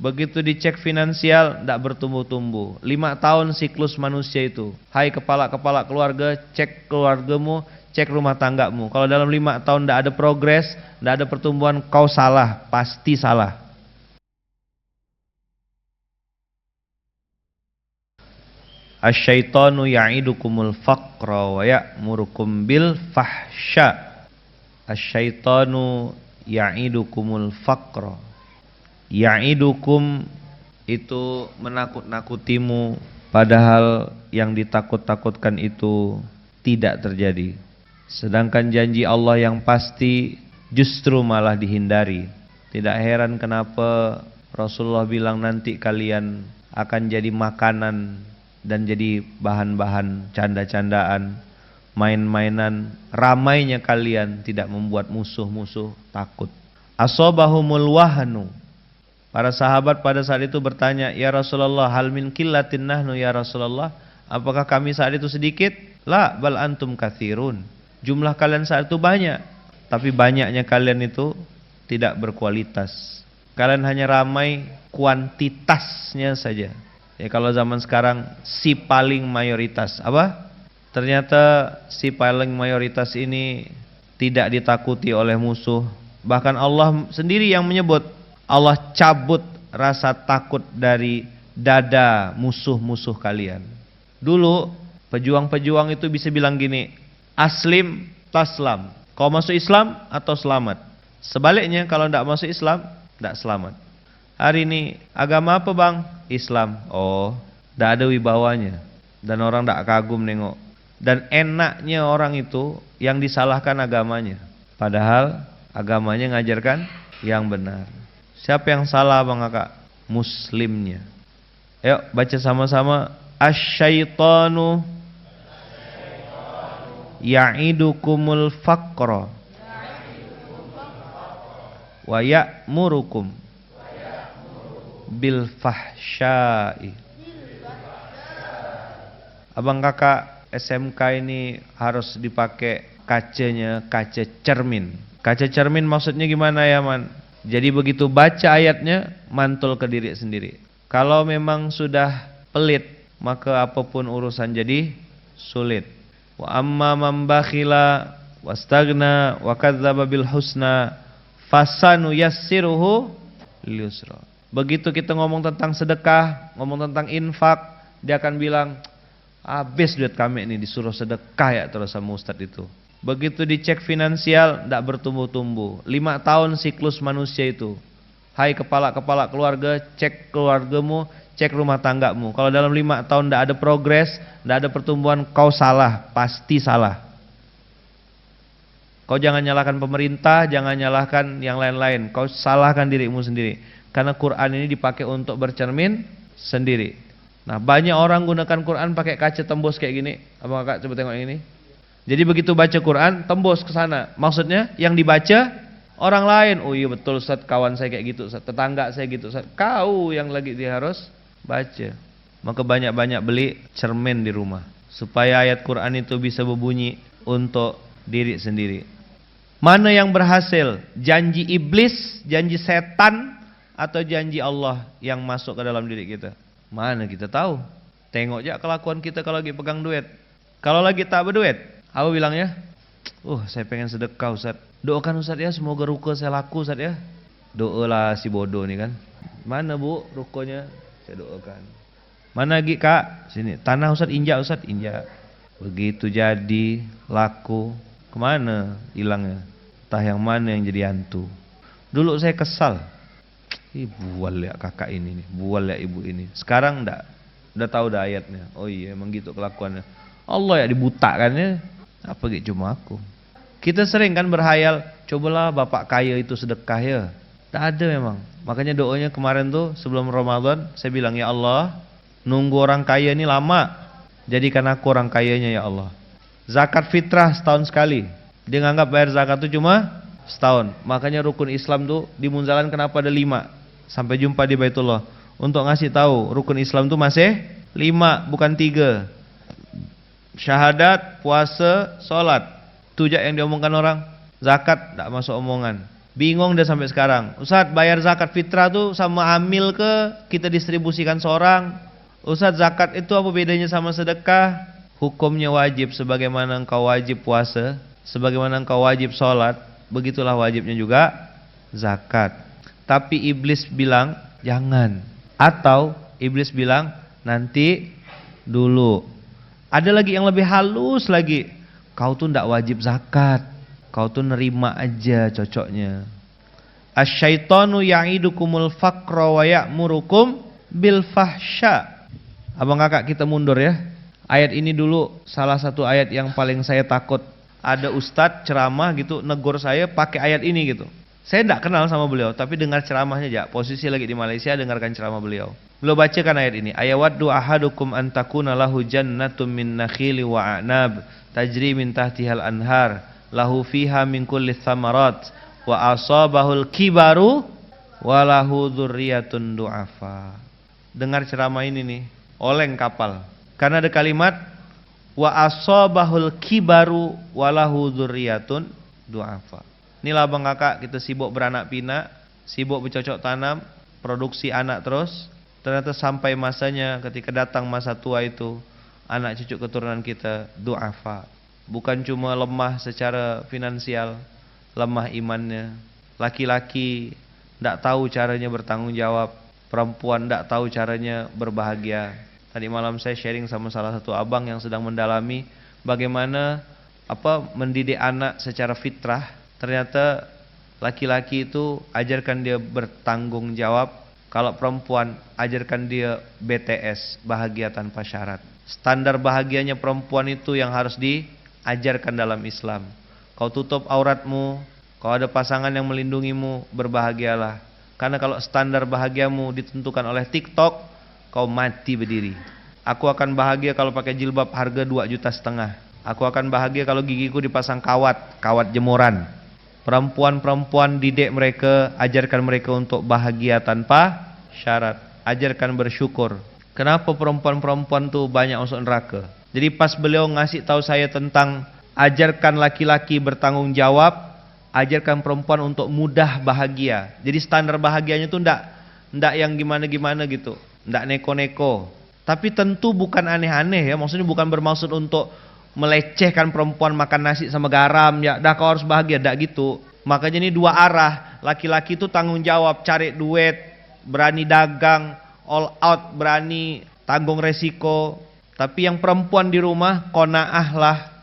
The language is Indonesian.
Begitu dicek finansial, tidak bertumbuh-tumbuh. 5 tahun siklus manusia itu. Hai kepala-kepala keluarga, cek keluargamu, cek rumah tanggamu. Kalau dalam 5 tahun tidak ada progres, tidak ada pertumbuhan, kau salah, pasti salah. Asyaitonu ya'idukumul faqra wa ya'murukum bil fahsya. Asyaitonu ya'idukumul faqra. Ya'idukum itu menakut-nakutimu, padahal yang ditakut-takutkan itu tidak terjadi. Sedangkan janji Allah yang pasti justru malah dihindari. Tidak heran kenapa Rasulullah bilang nanti kalian akan jadi makanan dan jadi bahan-bahan canda-candaan, main-mainan. Ramainya kalian tidak membuat musuh-musuh takut. Asobahumul wahnu. Para sahabat pada saat itu bertanya, ya Rasulullah, hal min qillatin nahnu ya Rasulullah? Apakah kami saat itu sedikit? La, bal antum katsirun. Jumlah kalian saat itu banyak, tapi banyaknya kalian itu tidak berkualitas. Kalian hanya ramai kuantitasnya saja. Ya kalau zaman sekarang si paling mayoritas. Apa? Ternyata si paling mayoritas ini tidak ditakuti oleh musuh. Bahkan Allah sendiri yang menyebut, Allah cabut rasa takut dari dada musuh-musuh kalian. Dulu pejuang-pejuang itu bisa bilang gini, aslim taslam. Kau masuk Islam atau selamat. Sebaliknya kalau tidak masuk Islam, tidak selamat. Hari ini agama apa bang? Islam. Oh, tidak ada wibawanya. Dan orang tidak kagum nengok. Dan enaknya orang itu yang disalahkan agamanya. Padahal agamanya ngajarkan yang benar. Siapa yang salah bang kakak? Muslimnya. Ayo baca sama-sama. Asyaitanu ya'idukumul faqra wa ya'murukum bil fahsya'i. Abang kakak SMK ini harus dipakai kacanya, kaca cermin. Kaca cermin maksudnya gimana ya man? Jadi begitu baca ayatnya mantul ke diri sendiri. Kalau memang sudah pelit, maka apapun urusan jadi sulit. Wa amma man bakhila wastagna wa kadzdzaba bil husna fasanu yassiruhu lil yusra. Begitu kita ngomong tentang sedekah, ngomong tentang infak, dia akan bilang, habis duit kami ini disuruh sedekah ya terus sama ustadz itu. Begitu dicek finansial, tidak bertumbuh-tumbuh. 5 tahun siklus manusia itu. Hai kepala-kepala keluarga, cek keluargamu, cek rumah tanggamu. Kalau dalam 5 tahun tidak ada progres, tidak ada pertumbuhan, kau salah, pasti salah. Kau jangan nyalahkan pemerintah, jangan nyalahkan yang lain-lain. Kau salahkan dirimu sendiri. Karena Quran ini dipakai untuk bercermin sendiri. Nah banyak orang gunakan Quran pakai kaca tembus kayak gini. Abang kakak coba tengok yang ini. Jadi begitu baca Quran tembus ke sana. Maksudnya yang dibaca orang lain. Oh iya betul Ustaz, kawan saya kayak gitu Ustaz, tetangga saya gitu Ustaz. Kau yang lagi dia harus baca. Maka banyak-banyak beli cermin di rumah supaya ayat Quran itu bisa berbunyi untuk diri sendiri. Mana yang berhasil? Janji iblis, janji setan, atau janji Allah yang masuk ke dalam diri kita? Mana kita tahu? Tengok aja kelakuan kita kalau lagi pegang duit. Kalau lagi tak berduit, apa bilangnya? Saya pengen sedekah Ustaz. Doakan Ustaz ya, semoga ruko saya laku Ustaz ya. Doalah si bodoh nih kan. Mana bu rukonya? Saya doakan. Mana lagi kak? Sini. Tanah Ustaz, injak Ustaz, injak. Begitu jadi laku, kemana hilangnya? Entah yang mana yang jadi hantu. Dulu saya kesal. Bual ya kakak ini nih, bual ya ibu ini. Sekarang enggak. Udah tahu dah ayatnya. Oh iya emang gitu kelakuannya. Allah ya dibutakannya. Apa gitu cuma aku. Kita sering kan berhayal, cobalah bapak kaya itu sedekah ya. Tak ada memang. Makanya doanya kemarin tuh sebelum Ramadan saya bilang ya Allah, nunggu orang kaya ini lama. Jadikan aku orang kayanya ya Allah. Zakat fitrah setahun sekali. Dia nganggap bayar zakat itu cuma setahun. Makanya rukun Islam tuh di Munzalan kenapa ada 5? Sampai jumpa di Baitullah. Untuk ngasih tahu rukun Islam tuh masih 5 bukan 3. Syahadat, puasa, sholat. Itu aja yang diomongkan orang. Zakat tidak masuk omongan. Bingung dia sampai sekarang. Ustadz, bayar zakat fitrah tuh sama amil ke kita distribusikan seorang? Ustadz, zakat itu apa bedanya sama sedekah? Hukumnya wajib sebagaimana engkau wajib puasa, sebagaimana engkau wajib sholat, begitulah wajibnya juga zakat. Tapi iblis bilang jangan. Atau iblis bilang nanti dulu. Ada lagi yang lebih halus lagi. Kau tuh ndak wajib zakat. Kau tuh nerima aja cocoknya. Asyaitonu ya'idukumul faqra wa ya'murukum bil fahsya. Abang kakak kita mundur ya. Ayat ini dulu salah satu ayat yang paling saya takut. Ada ustadz ceramah gitu negur saya pakai ayat ini gitu. Saya tidak kenal sama beliau, tapi dengar ceramahnya aja. Posisi lagi di Malaysia, dengarkan ceramah beliau. Beliau bacakan ayat ini. Ayawaddu ahadukum an takuna lahu jannatum min nakhili wa a'nab tajri min tahtihal anhar lahu fiha min kulli thamarat wa asabahul kibaru wa lahu dzurriyyatun du'afa. Dengar ceramah ini nih, oleng kapal. Karena ada kalimat wa asabahul kibaru wa lahu dzurriyyatun du'afa. Inilah abang kakak kita sibuk beranak pinak, sibuk bercocok tanam, produksi anak terus. Ternyata sampai masanya ketika datang masa tua itu, anak cucu keturunan kita du'afa. Bukan cuma lemah secara finansial, lemah imannya. Laki-laki tidak tahu caranya bertanggung jawab, perempuan tidak tahu caranya berbahagia. Tadi malam saya sharing sama salah satu abang yang sedang mendalami bagaimana mendidik anak secara fitrah. Ternyata laki-laki itu ajarkan dia bertanggung jawab. Kalau perempuan ajarkan dia BTS, bahagia tanpa syarat. Standar bahagianya perempuan itu yang harus diajarkan dalam Islam. Kau tutup auratmu, kau ada pasangan yang melindungimu, berbahagialah. Karena kalau standar bahagiamu ditentukan oleh TikTok, kau mati berdiri. Aku akan bahagia kalau pakai jilbab harga 2,5 juta. Aku akan bahagia kalau gigiku dipasang kawat jemuran. Perempuan-perempuan didik mereka, ajarkan mereka untuk bahagia tanpa syarat. Ajarkan bersyukur. Kenapa perempuan-perempuan tuh banyak masuk neraka? Jadi pas beliau ngasih tahu saya tentang ajarkan laki-laki bertanggung jawab, ajarkan perempuan untuk mudah bahagia. Jadi standar bahagianya tuh ndak yang gimana-gimana gitu, ndak neko-neko. Tapi tentu bukan aneh-aneh ya, maksudnya bukan bermaksud untuk melecehkan perempuan makan nasi sama garam ya, dah kau harus bahagia, dak gitu. Makanya ini dua arah. Laki-laki itu tanggung jawab, cari duit, berani dagang, all out, berani tanggung resiko. Tapi yang perempuan di rumah qanaah lah,